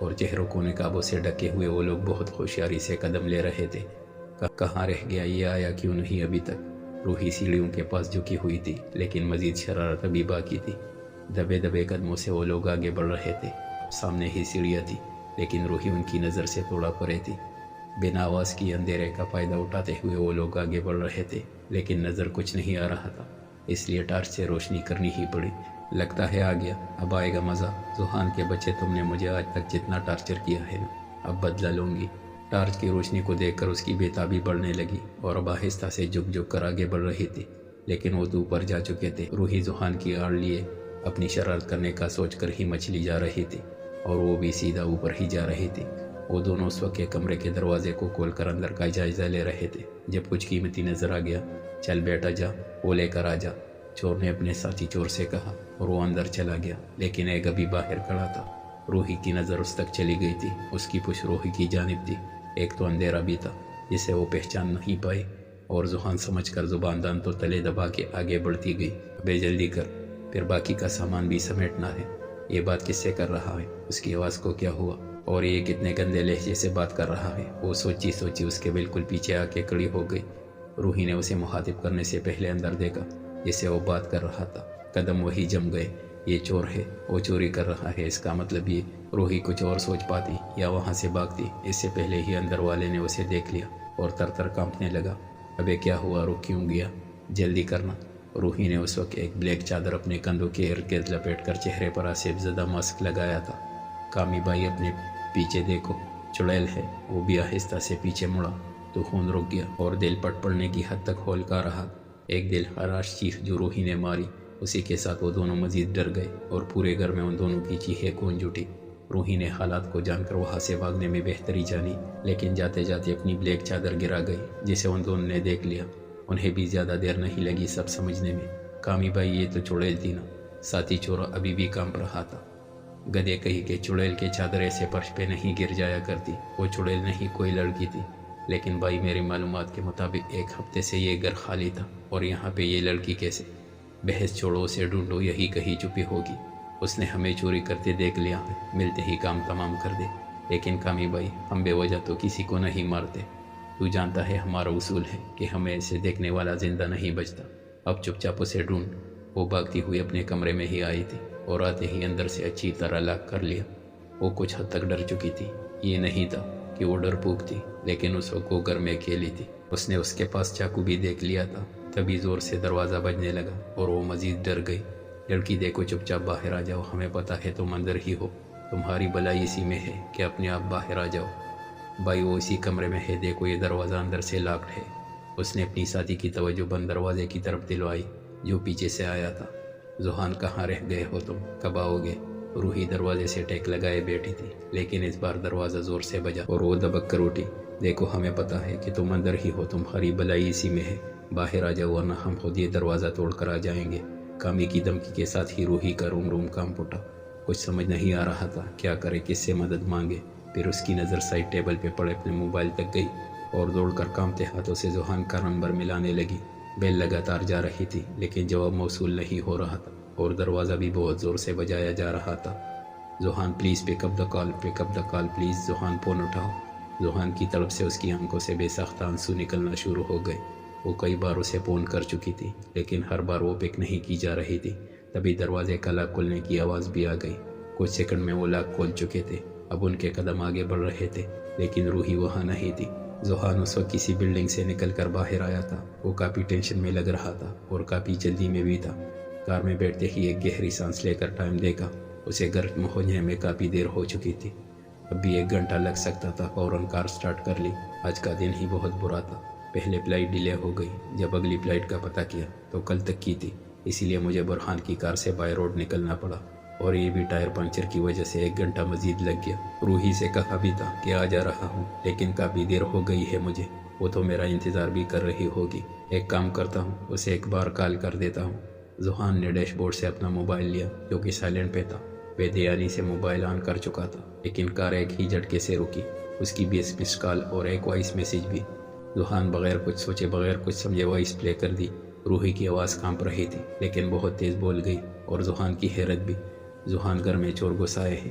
اور چہروں کو نقابوں سے ڈکے ہوئے وہ لوگ بہت ہوشیاری سے قدم لے رہے تھے۔ کہاں رہ گیا یہ، آیا کیوں نہیں ابھی تک؟ روحی سیڑھیوں کے پاس جھکی ہوئی تھی، لیکن مزید شرارت ابھی باقی تھی۔ دبے دبے قدموں سے وہ لوگ آگے بڑھ رہے تھے۔ سامنے ہی سیڑھیاں تھی، لیکن روحی ان کی نظر سے تھوڑا پرے تھی۔ بنا آواز کی اندھیرے کا فائدہ اٹھاتے ہوئے وہ لوگ آگے بڑھ رہے تھے، لیکن نظر کچھ نہیں آ رہا تھا، اس لیے ٹارچ سے روشنی کرنی ہی پڑی۔ لگتا ہے آ گیا، اب آئے گا مزہ۔ زحان کے بچے، تم نے مجھے آج تک جتنا ٹارچر کیا ہے نا، اب بدلہ لوں گی۔ ٹارچ کی روشنی کو دیکھ کر اس کی بے تابی بڑھنے لگی اور اب آہستہ سے جھک جھک کر آگے بڑھ رہی تھی، لیکن وہ تو اوپر جا چکے تھے۔ روحی زحان کی آڑ لیے اپنی شرارت کرنے کا سوچ کر ہی مچلی جا رہی تھی، اور وہ بھی سیدھا اوپر ہی جا رہی تھی۔ وہ دونوں اس وقت کمرے کے دروازے کو کھول کر اندر کا جائزہ لے رہے تھے، جب کچھ قیمتی نظر آ گیا۔ چل بیٹا جا، وہ لے کر آ جا، چور نے اپنے ساتھی چور سے کہا، اور وہ اندر چلا گیا۔ لیکن ایک ابھی باہر کھڑا تھا۔ روحی کی نظر اس تک چلی گئی تھی، اس کی پشت روحی کی جانب تھی۔ ایک تو اندھیرا بھی تھا جسے وہ پہچان نہیں پائی، اور زحان سمجھ کر زبان دان تو تلے دبا کے آگے بڑھتی گئی۔ ابے جلدی کر، پھر باقی کا سامان بھی سمیٹنا ہے۔ یہ بات کس سے کر رہا ہے؟ اس کی آواز کو کیا ہوا؟ اور یہ کتنے گندے لہجے سے بات کر رہا ہے؟ وہ سوچی سوچی اس کے بالکل پیچھے آ کے کھڑی ہو گئی۔ روحی نے اسے مخاطب کرنے سے پہلے اندر دیکھا جسے وہ بات کر رہا تھا۔ قدم وہی جم گئے۔ یہ چور ہے، وہ چوری کر رہا ہے، اس کا مطلب یہ۔ روحی کچھ اور سوچ پاتی یا وہاں سے بھاگتی، اس سے پہلے ہی اندر والے نے اسے دیکھ لیا اور تر تر کانپنے لگا۔ ابے کیا ہوا، رک کیوں گیا؟ جلدی کرنا۔ روحی نے اس وقت ایک بلیک چادر اپنے کندھوں کے ارد گرد لپیٹ کر چہرے پر آسیب زدہ ماسک لگایا تھا۔ کامی بائی اپنے پیچھے دیکھو، چڑیل ہے۔ وہ بھی آہستہ سے پیچھے مڑا تو خون رک گیا اور دل پٹ پڑنے کی حد تک ہولکا رہا۔ ایک دل خراش چیخ جو روحی نے ماری، اسی کے ساتھ وہ دونوں مزید ڈر گئے اور پورے گھر میں ان دونوں کی چیخیں گونج اٹھی۔ روحی نے حالات کو جان کر وہاں سے بھاگنے میں بہتری جانی، لیکن جاتے جاتے اپنی بلیک چادر گرا گئی جسے ان دونوں نے دیکھ لیا۔ انہیں بھی زیادہ دیر نہیں لگی سب سمجھنے میں۔ کامی بائی یہ تو چڑیل تھی نا؟ ساتھی چورا ابھی بھی کانپ رہا تھا۔ گدے کہی کہ چڑیل کے چادر ایسے فرش پہ نہیں گر جایا کرتی، وہ چڑیل نہیں کوئی لڑکی تھی۔ لیکن بھائی میری معلومات کے مطابق ایک ہفتے سے یہ گھر خالی تھا، اور یہاں پہ یہ لڑکی کیسے؟ بحث چھوڑو، اسے ڈھونڈو، یہی کہیں چھپی ہوگی۔ اس نے ہمیں چوری کرتے دیکھ لیا ہے، ملتے ہی کام تمام کر دے۔ لیکن کامی بھائی، ہم بے وجہ تو کسی کو نہیں مارتے، تو جانتا ہے ہمارا اصول ہے کہ ہمیں ایسے دیکھنے والا زندہ نہیں بچتا۔ اب چپ چاپ اسے ڈھونڈ۔ وہ بھاگتی ہوئی اپنے کمرے میں ہی آئی تھی اور آتے ہی اندر سے اچھی طرح لاک کر لیا۔ وہ کچھ حد تک ڈر چکی تھی۔ یہ نہیں تھا کہ وہ ڈرپوک تھی، لیکن اس وقت وہ گھر میں اکیلی تھی۔ اس نے اس کے پاس چاقو بھی دیکھ لیا تھا۔ تبھی زور سے دروازہ بجنے لگا اور وہ مزید ڈر گئی۔ لڑکی دیکھو، چپ چاپ باہر آ جاؤ، ہمیں پتہ ہے تم اندر ہی ہو، تمہاری بلائی اسی میں ہے کہ اپنے آپ باہر آ جاؤ۔ بھائی وہ اسی کمرے میں ہے، دیکھو یہ دروازہ اندر سے لاکڈ ہے۔ اس نے اپنی ساتھی کی توجہ بند دروازے کی طرف دلوائی جو پیچھے سے آیا تھا۔ زحان کہاں رہ گئے ہو تم، کب آؤ گے؟ روحی دروازے سے ٹیک لگائے بیٹھی تھی، لیکن اس بار دروازہ زور سے بجا اور وہ دبک کر اٹھی۔ دیکھو ہمیں پتہ ہے کہ تم اندر ہی ہو، تمہاری بلائی اسی میں ہے، باہر آ جاؤ ورنہ ہم خود یہ دروازہ توڑ کر آ جائیں گے۔ کامی کی دھمکی کے ساتھ ہی روحی کا روم روم کانپ اٹھا۔ کچھ سمجھ نہیں آ رہا تھا کیا کرے، کس سے مدد مانگے۔ پھر اس کی نظر سائڈ ٹیبل پہ پڑے اپنے موبائل تک گئی اور دوڑ کر کانپتے ہاتھوں سے زحان کا نمبر ملانے لگی۔ بیل لگاتار جا رہی تھی، لیکن جواب موصول نہیں ہو رہا تھا اور دروازہ بھی بہت زور سے بجایا جا رہا تھا۔ Zahan please pick up the call, pick up the call please, Zahan phone اٹھاؤ۔ زحان کی طرف سے اس کی آنکھوں سے بے ساختہ آنسو نکلنا شروع ہو گئے۔ وہ کئی بار اسے فون کر چکی تھی، لیکن ہر بار وہ پک نہیں کی جا رہی تھی۔ تبھی دروازے کا لاک کھلنے کی آواز بھی آ گئی۔ کچھ سیکنڈ میں وہ لاک کھول چکے تھے۔ اب ان کے قدم آگے بڑھ رہے تھے، لیکن روحی وہاں نہیں تھی۔ زحان اس وقت کسی بلڈنگ سے نکل کر باہر آیا تھا۔ وہ کافی ٹینشن میں لگ رہا تھا اور کافی جلدی میں بھی تھا۔ کار میں بیٹھتے ہی ایک گہری سانس لے کر ٹائم دیکھا۔ اسے گھر پہنچنے میں کافی دیر ہو چکی تھی۔ اب بھی 1 گھنٹہ لگ سکتا تھا۔ فوراً کار سٹارٹ کر لی۔ آج کا دن ہی بہت برا تھا۔ پہلے فلائٹ ڈیلے ہو گئی۔ جب اگلی فلائٹ کا پتہ کیا تو کل تک کی تھی، اسی لیے مجھے برہان کی کار سے بائی روڈ نکلنا پڑا، اور یہ بھی ٹائر پنکچر کی وجہ سے 1 گھنٹہ مزید لگ گیا۔ روحی سے کہا بھی تھا کہ آ جا رہا ہوں، لیکن کافی دیر ہو گئی ہے مجھے، وہ تو میرا انتظار بھی کر رہی ہوگی۔ ایک کام کرتا ہوں، اسے ایک بار کال کر دیتا ہوں۔ زحان نے ڈیش بورڈ سے اپنا موبائل لیا جو کہ سائلنٹ پہ تھا۔ وہ دیانی سے موبائل آن کر چکا تھا، لیکن کار ایک ہی جھٹکے سے رکی۔ اس کی 20 مس کال اور ایک وائس میسیج بھی۔ زحان بغیر کچھ سوچے بغیر کچھ سمجھے وائس پلے کر دی۔ روحی کی آواز کانپ رہی تھی، لیکن بہت تیز بول گئی، اور زحان کی حیرت بھی۔ زحان گھر میں چور گھس آئے ہیں،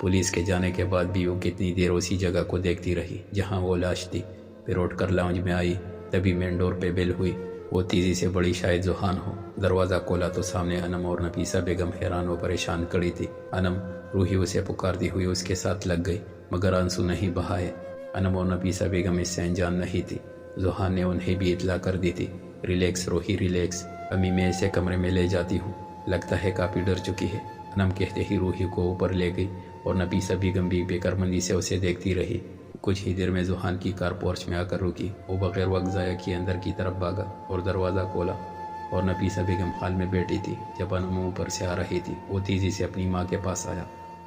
پولیس کے جانے کے بعد بھی وہ کتنی دیر اسی جگہ کو دیکھتی رہی جہاں وہ لاش تھی۔ پھر اٹھ کر لاؤنج میں آئی، تبھی مین ڈور پہ بیل ہوئی۔ وہ تیزی سے بڑی شاید ذوحان ہو۔ دروازہ کھولا تو سامنے انم اور نفیسہ بیگم حیران و پریشان کھڑی تھی۔ انم روحی اسے پکارتی ہوئی اس کے ساتھ لگ گئی مگر آنسو نہیں بہائے۔ انم اور نفیسہ بیگم اس سے انجان نہیں تھی۔ ذوحان نے انہیں بھی اطلاع کر دی تھی۔ ریلیکس روحی ریلیکس، امی میں اسے کمرے میں لے جاتی ہوں، لگتا ہے کافی ڈر چکی ہے۔ انم کہتے ہی روحی کو اوپر لے گئی اور نفیسہ بیگم بھی بے کرمندی سے اسے دیکھتی رہی۔ کچھ ہی دیر میں ذوحان کی کار پورچ میں آ کر رکی۔ وہ بغیر وقت ضائع کیے اندر کی طرف بھاگا اور دروازہ کھولا اور نفیسہ بیگم حال میں بیٹھی تھی۔ جب انم اوپر سے آ رہی تھی وہ تیزی سے اپنی ماں کے پاس آیا۔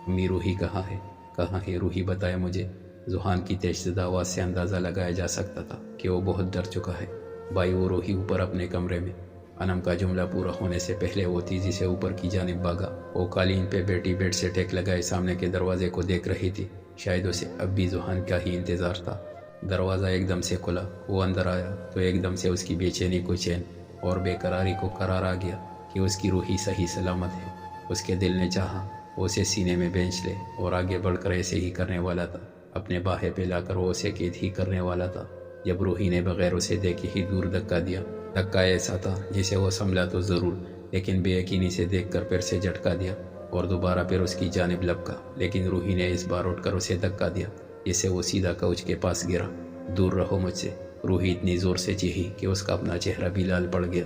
امی روحی کہاں ہے؟ کہاں ہے روحی؟ بتایا مجھے۔ ذوحان کی تیز زدہ آواز سے اندازہ لگایا جا سکتا تھا کہ وہ بہت ڈر چکا ہے۔ بھائی وہ روحی اوپر اپنے کمرے میں۔ انم کا جملہ پورا ہونے سے پہلے وہ تیزی سے اوپر کی جانب بھاگا۔ وہ قالین پہ بیٹھی بیڈ سے ٹیک لگائے سامنے کے دروازے کو دیکھ رہی تھی۔ شاید اسے اب بھی ذوحان کا ہی انتظار تھا۔ دروازہ ایک دم سے کھلا۔ وہ اندر آیا تو ایک دم سے اس کی بے چینی کو چین اور بے قراری کو قرار آ گیا کہ اس کی روحی صحیح سلامت ہے۔ اس کے دل نے چاہا وہ اسے سینے میں بینچ لے اور آگے بڑھ کر ایسے ہی کرنے والا تھا۔ اپنے باہیں پہ لا کر وہ اسے قید ہی کرنے والا تھا جب روحی نے بغیر اسے دیکھے ہی دور دھکا دیا۔ دھکا ایسا تھا جسے وہ سنبھلا تو ضرور، لیکن بے یقینی سے دیکھ کر پھر سے جھٹکا دیا اور دوبارہ پھر اس کی جانب لپکا، لیکن روحی نے اس بار اٹھ کر اسے دھکا دیا جس سے وہ سیدھا کوچ کے پاس گرا۔ دور رہو مجھ سے، روحی اتنی زور سے چیخی کہ اس کا اپنا چہرہ بھی لال پڑ گیا۔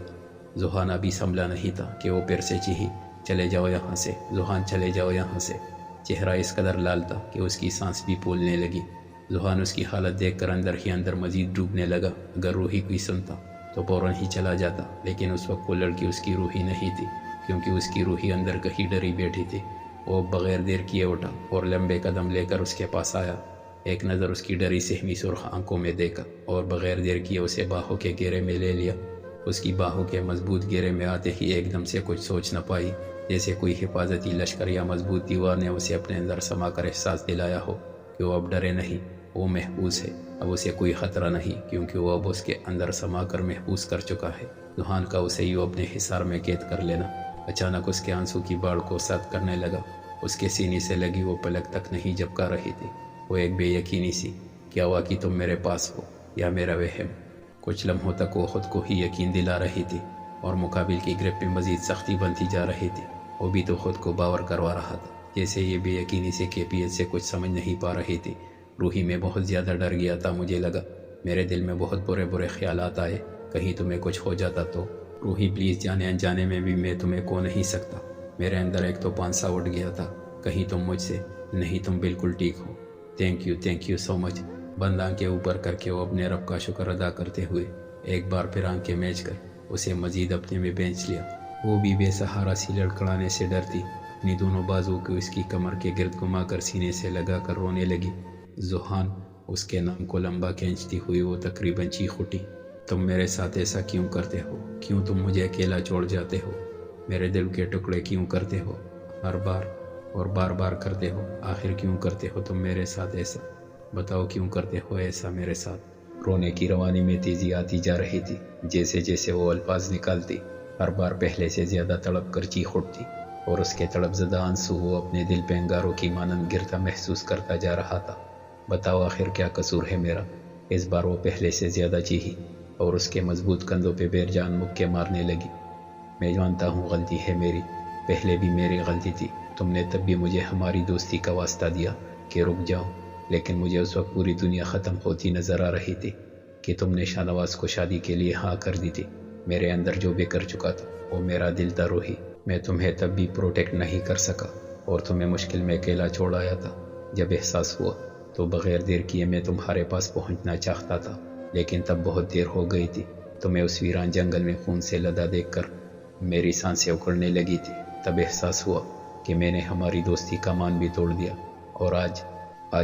ذوحان ابھی سنبھلا نہیں تھا کہ وہ پھر سے چیخی، چلے جاؤ یہاں سے ذوحان، چلے جاؤ یہاں سے۔ چہرہ اس قدر لال تھا کہ اس کی سانس بھی پھولنے لگی۔ ذوحان اس کی حالت دیکھ کر اندر ہی اندر مزید ڈوبنے لگا۔ اگر روحی کوئی سنتا تو فوراً ہی چلا جاتا، لیکن اس وقت وہ لڑکی اس کی روحی نہیں تھی، کیونکہ اس کی روحی اندر کہیں ڈری بیٹھی تھی۔ وہ بغیر دیر کیے اٹھا اور لمبے قدم لے کر اس کے پاس آیا۔ ایک نظر اس کی ڈری سہمی سرخ آنکھوں میں دیکھا اور بغیر دیر کیے اسے باہوں کے گھیرے میں لے لیا۔ اس کی باہوں کے مضبوط گھیرے میں آتے ہی ایک دم سے کچھ سوچ نہ پائی، جیسے کوئی حفاظتی لشکر یا مضبوط دیوار نے اسے اپنے اندر سما کر احساس دلایا ہو کہ وہ اب ڈرے نہیں، وہ محفوظ ہے، اب اسے کوئی خطرہ نہیں، کیونکہ وہ اب اس کے اندر سما کر محفوظ کر چکا ہے۔ ذوحان کا اسے یوں اپنے حصار میں قید کر لینا اچانک اس کے آنسو کی باڑ کو سرد کرنے لگا۔ اس کے سینے سے لگی وہ پلک تک نہیں جھپکا رہی تھی۔ وہ ایک بے یقینی سی، کیا ہوا کہ تم میرے پاس ہو یا میرا وہم؟ کچھ لمحوں تک وہ خود کو ہی یقین دلا رہی تھی اور مقابل کی گرپ میں مزید سختی بنتی جا رہی تھی۔ وہ بھی تو خود کو باور کروا رہا تھا، جیسے یہ بے یقینی سے کیفیت سے کچھ سمجھ نہیں پا رہی تھی۔ روحی میں بہت زیادہ ڈر گیا تھا، مجھے لگا، میرے دل میں بہت برے برے خیالات آئے، کہیں تمہیں کچھ ہو جاتا تو۔ روحی پلیز، جانے انجانے میں بھی میں تمہیں کھو نہیں سکتا۔ میرے اندر ایک تو پانسا اٹھ گیا تھا، کہیں تم مجھ سے نہیں، تم بالکل ٹھیک ہو۔ تھینک یو سو مچ۔ بند آنکھیں اوپر کر کے وہ اپنے رب کا شکر ادا کرتے ہوئے ایک بار پھر آنکھیں میچ کر اسے مزید اپنے میں بینچ لیا۔ وہ بھی بے سہارا سی لڑکھڑانے سے ڈرتی اپنی دونوں بازو کو اس کی کمر کے گرد گھما کر سینے سے لگا کر رونے لگی۔ ذوحان، اس کے نام کو لمبا کھینچتی ہوئی وہ تقریباً چیخ اٹھی، تم میرے ساتھ ایسا کیوں کرتے ہو؟ کیوں تم مجھے اکیلا چھوڑ جاتے ہو؟ میرے دل کے ٹکڑے کیوں کرتے ہو؟ ہر بار اور بار بار کرتے ہو، آخر کیوں کرتے ہو تم میرے ساتھ ایسا؟ بتاؤ کیوں کرتے ہو ایسا میرے ساتھ؟ رونے کی روانی میں تیزی آتی جا رہی تھی، جیسے جیسے وہ الفاظ نکالتی ہر بار پہلے سے زیادہ تڑپ کر چیخ اٹھتی اور اس کے تڑپ زدہ آنسو وہ اپنے دل پہ انگاروں کی مانند گرتا محسوس کرتا جا رہا تھا۔ بتاؤ آخر کیا قصور ہے میرا؟ اس بار وہ پہلے سے زیادہ چیخی اور اس کے مضبوط کندھوں پہ بیر جان مکے مارنے لگی۔ میں جانتا ہوں غلطی ہے میری، پہلے بھی میری غلطی تھی، تم نے تب بھی مجھے ہماری دوستی کا واسطہ دیا کہ رک جاؤ، لیکن مجھے اس وقت پوری دنیا ختم ہوتی نظر آ رہی تھی کہ تم نے شاہ نواز کو شادی کے لیے ہاں کر دی تھی۔ میرے اندر جو بھی کر چکا تھا وہ میرا دل تھا روحی، میں تمہیں تب بھی پروٹیکٹ نہیں کر سکا اور تمہیں مشکل میں اکیلا چھوڑ آیا تھا۔ جب احساس ہوا تو بغیر دیر کیے میں تمہارے پاس پہنچنا چاہتا تھا، لیکن تب بہت دیر ہو گئی تھی۔ تمہیں اس ویران جنگل میں خون سے لدا دیکھ کر میری سانسیں اکڑنے لگی تھی۔ تب احساس ہوا کہ میں نے ہماری دوستی کا مان بھی توڑ دیا، اور آج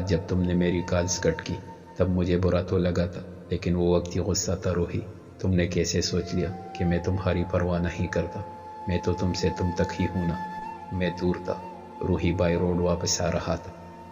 جب تم نے میری کالز کٹ کی تب مجھے برا تو لگا تھا، لیکن وہ وقت ہی غصہ تھا روحی۔ تم نے کیسے سوچ لیا کہ میں تمہاری پرواہ نہیں کرتا؟ میں تو تم سے تم تک ہی ہوں نا۔ میں دور تھا، روحی بائی روڈ واپس آ رہا تھا